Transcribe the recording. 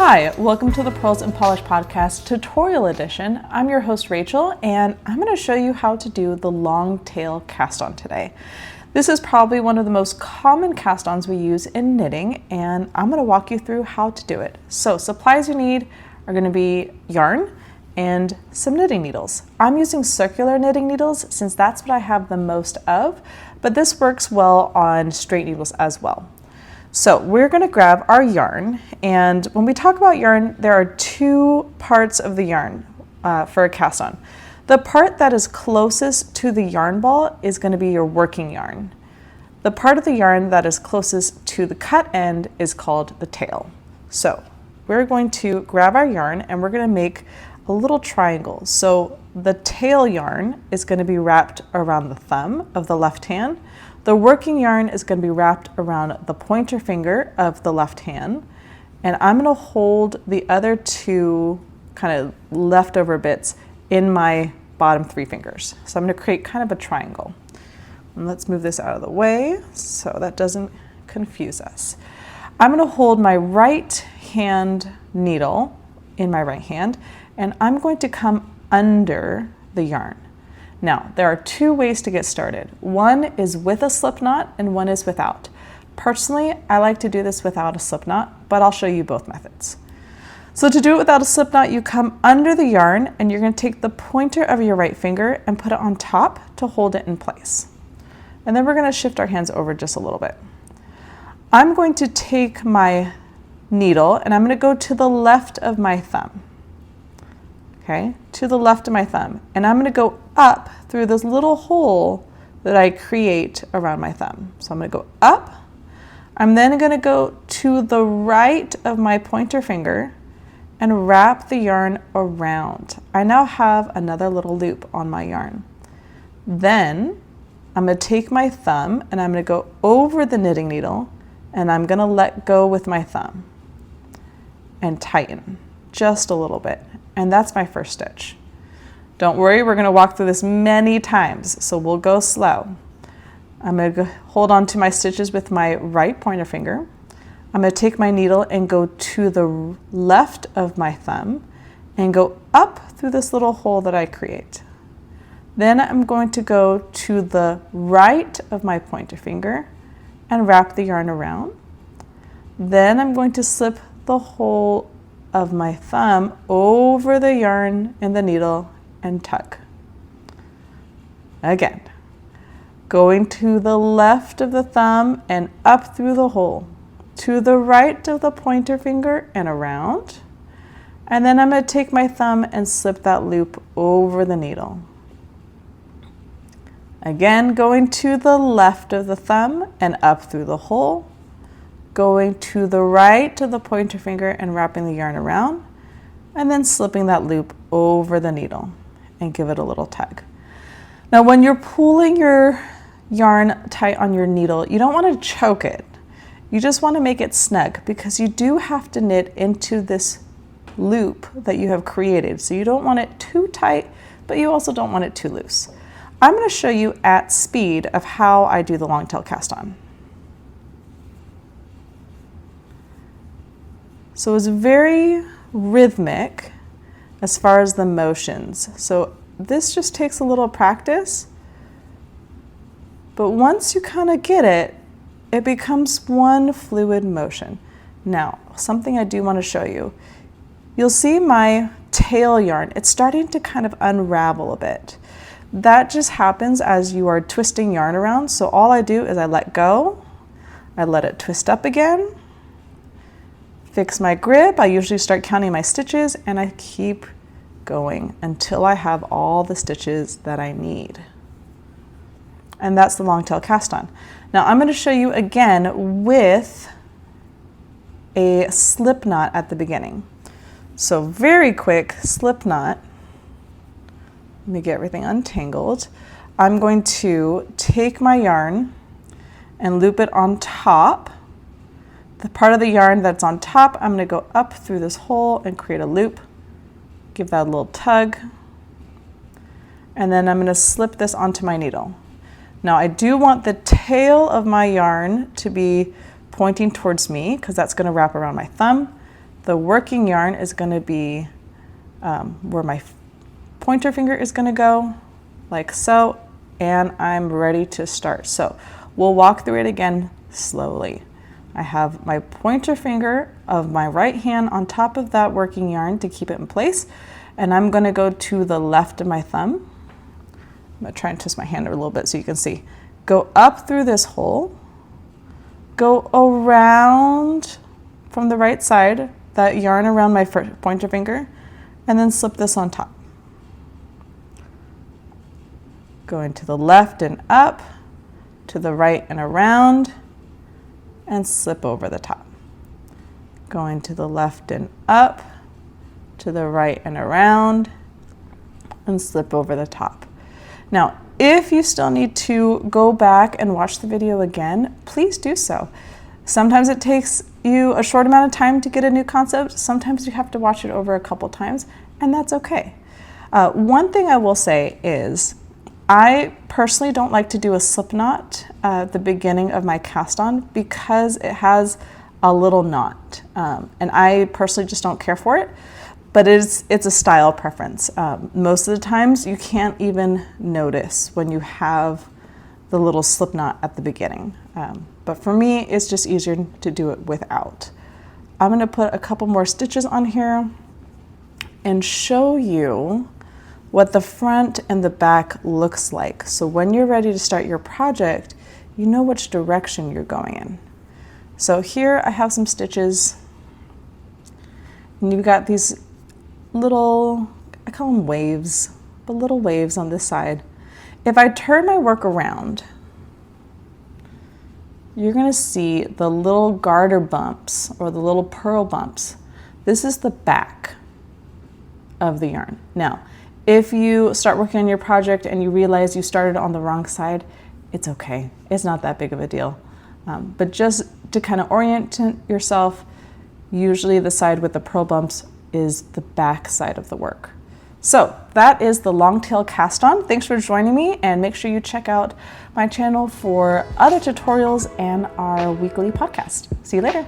Hi, welcome to the Purls and Polish podcast tutorial edition. I'm your host Rachel, and I'm going to show you how to do the long tail cast-on today. This is probably one of the most common cast-ons we use in knitting, and I'm going to walk you through how to do it. So supplies you need are going to be yarn and some knitting needles. I'm using circular knitting needles since that's what I have the most of, but this works well on straight needles as well. So we're going to grab our yarn, and when we talk about yarn, there are two parts of the yarn for a cast on. The part that is closest to the yarn ball is going to be your working yarn. The part of the yarn that is closest to the cut end is called the tail. So we're going to grab our yarn and we're going to make a little triangle. So the tail yarn is going to be wrapped around the thumb of the left hand. The working yarn is going to be wrapped around the pointer finger of the left hand, and I'm going to hold the other two kind of leftover bits in my bottom three fingers. So I'm going to create kind of a triangle. And let's move this out of the way so that doesn't confuse us. I'm going to hold my right hand needle in my right hand, and I'm going to come under the yarn. Now, there are two ways to get started. One is with a slip knot and one is without. Personally, I like to do this without a slip knot, but I'll show you both methods. So to do it without a slip knot, you come under the yarn and you're going to take the pointer of your right finger and put it on top to hold it in place. And then we're going to shift our hands over just a little bit. I'm going to take my needle and I'm going to go to the left of my thumb. Okay, to the left of my thumb, and I'm going to go up through this little hole that I create around my thumb. So I'm going to go up. I'm then going to go to the right of my pointer finger and wrap the yarn around. I now have another little loop on my yarn. Then I'm going to take my thumb and I'm going to go over the knitting needle and I'm going to let go with my thumb and tighten just a little bit. And that's my first stitch. Don't worry, we're going to walk through this many times, so we'll go slow. I'm going to hold on to my stitches with my right pointer finger. I'm going to take my needle and go to the left of my thumb and go up through this little hole that I create. Then I'm going to go to the right of my pointer finger and wrap the yarn around. Then I'm going to slip the hole of my thumb over the yarn and the needle and tug. Again, going to the left of the thumb and up through the hole, to the right of the pointer finger and around. And then I'm going to take my thumb and slip that loop over the needle. Again, going to the left of the thumb and up through the hole, going to the right of the pointer finger and wrapping the yarn around, and then slipping that loop over the needle and give it a little tug. Now when you're pulling your yarn tight on your needle, you don't want to choke it. You just want to make it snug because you do have to knit into this loop that you have created. So you don't want it too tight, but you also don't want it too loose. I'm going to show you at speed of how I do the long tail cast on. So it's very rhythmic as far as the motions. So this just takes a little practice, but once you kind of get it, it becomes one fluid motion. Now, something I do want to show you. You'll see my tail yarn, it's starting to kind of unravel a bit. That just happens as you are twisting yarn around. So all I do is I let go, I let it twist up again, fix my grip. I usually start counting my stitches and I keep going until I have all the stitches that I need. And that's the long tail cast on. Now I'm going to show you again with a slip knot at the beginning. So very quick slip knot. Let me get everything untangled. I'm going to take my yarn and loop it on top. The part of the yarn that's on top, I'm going to go up through this hole and create a loop. Give that a little tug. And then I'm going to slip this onto my needle. Now I do want the tail of my yarn to be pointing towards me because that's going to wrap around my thumb. the working yarn is going to be where my pointer finger is going to go, like so, and I'm ready to start. So we'll walk through it again slowly. I have my pointer finger of my right hand on top of that working yarn to keep it in place, and I'm going to go to the left of my thumb. I'm going to try and twist my hand a little bit so you can see. Go up through this hole, go around from the right side, that yarn around my pointer finger, and then slip this on top. Going to the left and up, to the right and around, and slip over the top. Going to the left and up, to the right and around, and slip over the top. Now, if you still need to go back and watch the video again, please do so. Sometimes it takes you a short amount of time to get a new concept. Sometimes you have to watch it over a couple times, and that's okay. One thing I will say is, I personally don't like to do a slip knot at the beginning of my cast on because it has a little knot, and I personally just don't care for it, but it's a style preference. Most of the times you can't even notice when you have the little slip knot at the beginning, but for me it's just easier to do it without. I'm going to put a couple more stitches on here and show you what the front and the back looks like. So when you're ready to start your project, you know which direction you're going in. So here I have some stitches, and you've got these little, I call them waves, but little waves on this side. If I turn my work around, you're gonna see the little garter bumps or the little purl bumps. This is the back of the yarn. Now, if you start working on your project and you realize you started on the wrong side, it's okay. It's not that big of a deal. But just to kind of orient yourself, usually the side with the purl bumps is the back side of the work. So that is the long tail cast on. Thanks for joining me, and make sure you check out my channel for other tutorials and our weekly podcast. See you later.